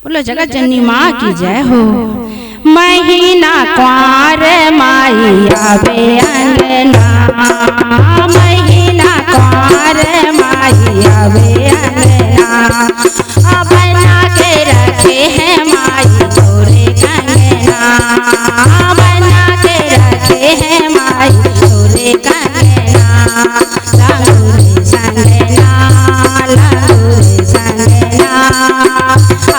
बोलो जगत जननी माँ की जय हो। महीना क्वार माई आवे अंगना, महीना क्वार माई आवे अंगना, बना के रखे हैं माई तोरे कंगना, बना के रखे हैं माई तोरे कंगना। लंगूरे संगना, लंगूरे संगना,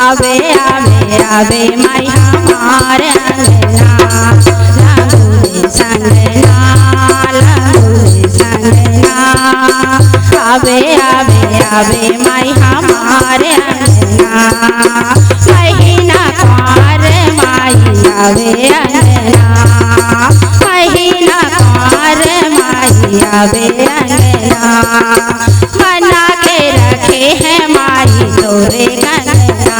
आवे आवे आवे माई हमारे अंगना। लंगूरे संगना, लंगूरे संगना, आवे आवे आवे माई हमारे अंगना। महीना क्वार माई आवे अंगना, महीना क्वार माई आवे अंगना, बना के रखे हैं माई तोरे कंगना,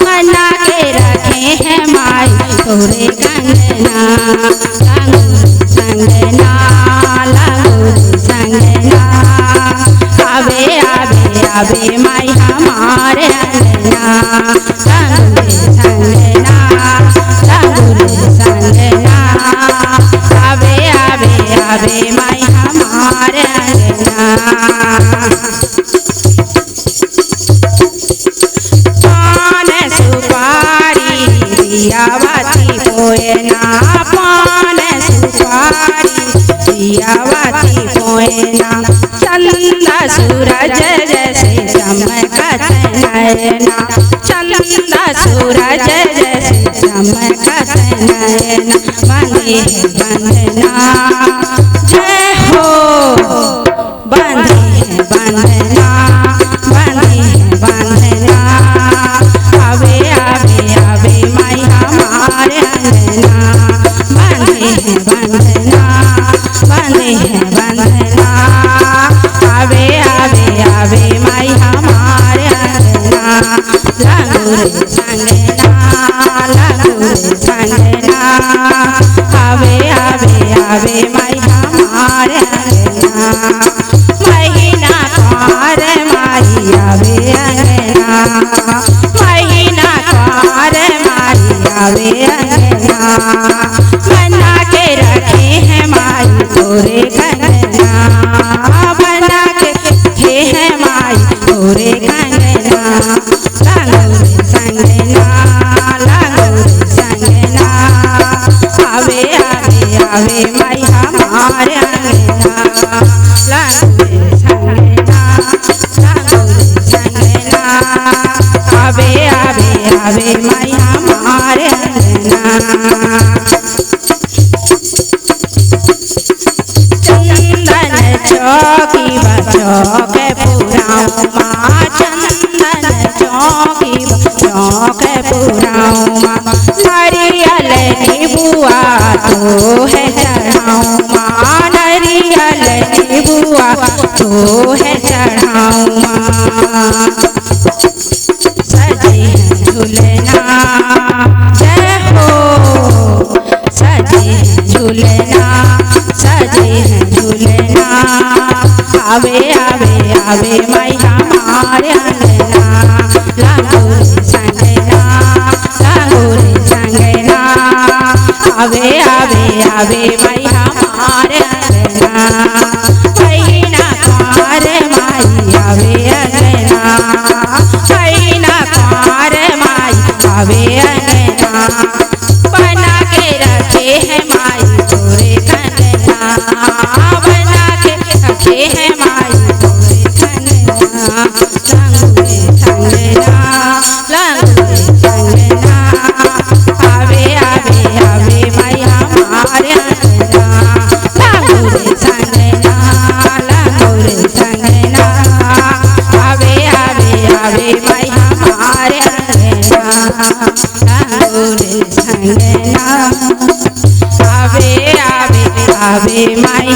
बना के रखे हैं माई तोरे कंगना। लंगूरे संगना, लंगूरे संगना, आवे आवे आवे माई हमारे अंगना। लंगूरे संगना, लंगूरे संगना, आवे आवे आवे माई हमारे अंगना। पान सुपारी दियावती पोयना, पान सुपारी दियावती पोयना, चंदा सूरज जैसे चमकत नैना, चंदा सूरज जैसे चमकत नैना, बंधे है बंधना जय हो, बंधे है बंधना, बंधे है बंधना, आवे आवे आवे माई हमारे अंगना। बंधे है बंधना, बंधे है बंधना, आवे आवे आवे माई हमारे अंगना। लंगूरे संगना, लंगूरे संगना, आवे आवे आवे माई हमारे अंगना। महीना क्वार माई आवे अंगना, महीना क्वार माई आवे अंगना, बना के रखे हैं माई तोरे कंगना, बना के रखे हैं माई तोरे कंगना। लंगूरे संगना, लंगूरे संगना, आवे आवे आवे माई हमारे अंगना। लंगूरे संगना, लंगूरे संगना, आवे आवे आवे माई हमारे अंगना। चंदन चौकी बचौक पुराऊं माँ, चंदन चौकी बचौक पुराऊं माँ, नारियल नीबुआ तो है चढ़ाऊं माँ, नारियल नीबुआ तो है चढ़ाऊं माँ। सजे हैं झूलना जय हो, सजे हैं झूलना, सजे हैं झूलना, आवे आवे आवे माई हमारे अंगना। लंगूरे संगना, लंगूरे संगना, आवे आवे आवे माई हमारे अंगना। महीना क्वार माई आवे अंगना, महीना क्वार माई आवे अंगना, बना के रखे हैं माई तोरे कंगना, बना के रखे हैं माई तोरे कंगना। लंगूरे संगना, लंगूरे संगना, आवे आवे आवे माई हमारे अंगना। लंगूरे संगना, लंगूरे संगना, आवे आवे आवे माई हमारे अंगना। लंगूरे संगना, आवे आवे आवे माई